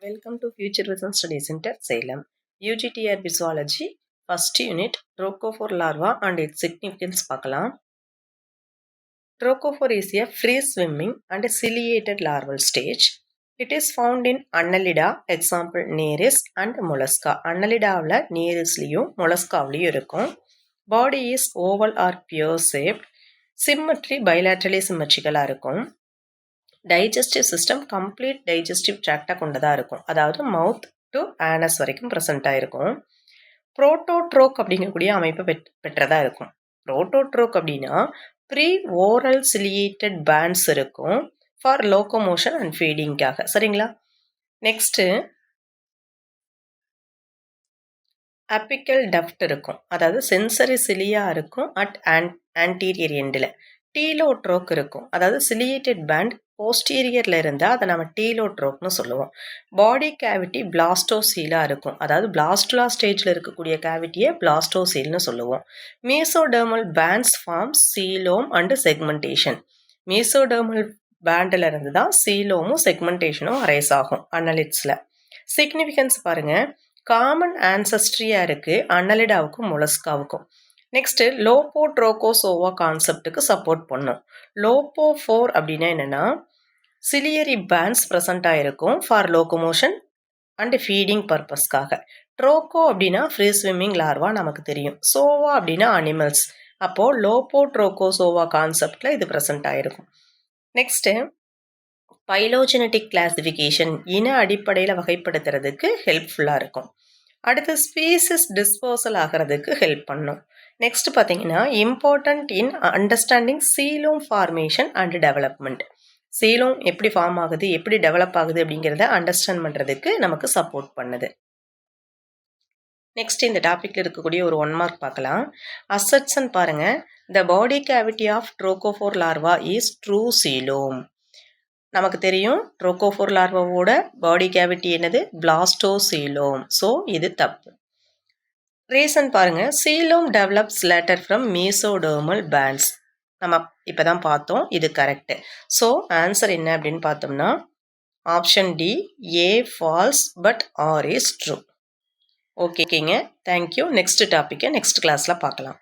Welcome to Future Vision Study Center, Salem. UGTR Zoology, first unit, Trophophore larva and its significance பார்க்கலாம். Trophophore is a free-swimming and ciliated larval stage. It is found in Annelida, example Nereis and Mollusca. Annelidaவில் Nereisலையும் Molluscaவிலையும் இருக்கும். Body is oval or pear-shaped. Symmetry bilaterally symmetrical இருக்கும். Digestive system complete digestive ட்ராக்டாக கொண்டதாக இருக்கும். அதாவது மவுத் to anus வரைக்கும் ப்ரெசென்ட்டாக இருக்கும். புரோட்டோட்ரோக் அப்படிங்கக்கூடிய அமைப்பு பெற்றதாக இருக்கும். புரோட்டோட்ரோக் அப்படின்னா ப்ரீ ஓரல் சிலியேட்டட் பேண்ட்ஸ் இருக்கும் ஃபார் லோகோமோஷன் அண்ட் ஃபீடிங்காக. சரிங்களா? நெக்ஸ்ட்டு அப்பிக்கல் டஃப்ட் இருக்கும். அதாவது சென்சரி சிலியா இருக்கும் அட் ஆன்டீரியர் எண்டில். டீலோட்ரோக் இருக்கும். அதாவது சிலியேட்டட் பேண்ட் போஸ்டீரியரில் இருந்தால் அதை நம்ம டீலோட்ரோக்னு சொல்லுவோம். பாடி கேவிட்டி பிளாஸ்டோசீலாக இருக்கும். அதாவது பிளாஸ்டுலா ஸ்டேஜில் இருக்கக்கூடிய கேவிட்டியை பிளாஸ்டோசீல்னு சொல்லுவோம். Mesodermal bands form coelom and segmentation. Mesodermal பேண்டில் இருந்து தான் சீலோமும் செக்மெண்டேஷனும் அரைஸ் ஆகும் அன்னலிட்ஸில். சிக்னிஃபிகன்ஸ் பாருங்கள், காமன் ஆன்சஸ்ட்ரியாக இருக்குது அன்னலிடாவுக்கும் மொலஸ்காவுக்கும். நெக்ஸ்ட்டு லோபோட்ரோகோசோவா கான்செப்டுக்கு சப்போர்ட் பண்ணும். லோபோஃபோர் அப்படின்னா என்னென்னா சிலியரி பேண்ட்ஸ் ப்ரெசண்ட்டாக இருக்கும் ஃபார் லோகோமோஷன் அண்ட் ஃபீடிங் பர்பஸ்க்காக. ட்ரோகோ அப்படின்னா ஃப்ரீ ஸ்விம்மிங் லார்வா நமக்கு தெரியும். சோவா அப்படின்னா அனிமல்ஸ். அப்போது லோபோட்ரோகோசோவா கான்செப்டில் இது ப்ரெசண்ட் ஆகிருக்கும். நெக்ஸ்ட்டு பைலோஜெனட்டிக் கிளாசிஃபிகேஷன், இன அடிப்படையில் வகைப்படுத்துறதுக்கு ஹெல்ப்ஃபுல்லாக இருக்கும். அடுத்து ஸ்பீசிஸ் டிஸ்போசல் ஆகிறதுக்கு ஹெல்ப் பண்ணும். நெக்ஸ்ட் பார்த்தீங்கன்னா important in understanding coelom formation and development. Coelom எப்படி ஃபார்ம் ஆகுது, எப்படி டெவலப் ஆகுது அப்படிங்கிறத அண்டர்ஸ்டாண்ட் பண்ணுறதுக்கு நமக்கு சப்போர்ட் பண்ணுது. நெக்ஸ்ட் இந்த டாப்பிக்கில் இருக்கக்கூடிய ஒரு 1 மார்க் பார்க்கலாம். அசட்சன் பாருங்கள், the body cavity of trochophore larva is true coelom. நமக்கு தெரியும் ட்ரோகோஃபோர் லார்வாவோட பாடி கேவிட்டி என்னது, பிளாஸ்டோசீலோம். ஸோ இது தப்பு. ரீசன் பாருங்கள், coelom develops later from mesodermal bands. நம்ம இப்போ தான் பார்த்தோம், இது கரெக்டு. ஸோ ஆன்சர் என்ன அப்படின்னு பார்த்தோம்னா option D, A false but R is true. ஓகேங்க, தேங்க்யூ. நெக்ஸ்ட் டாப்பிக்கை நெக்ஸ்ட் கிளாஸில் பார்க்கலாம்.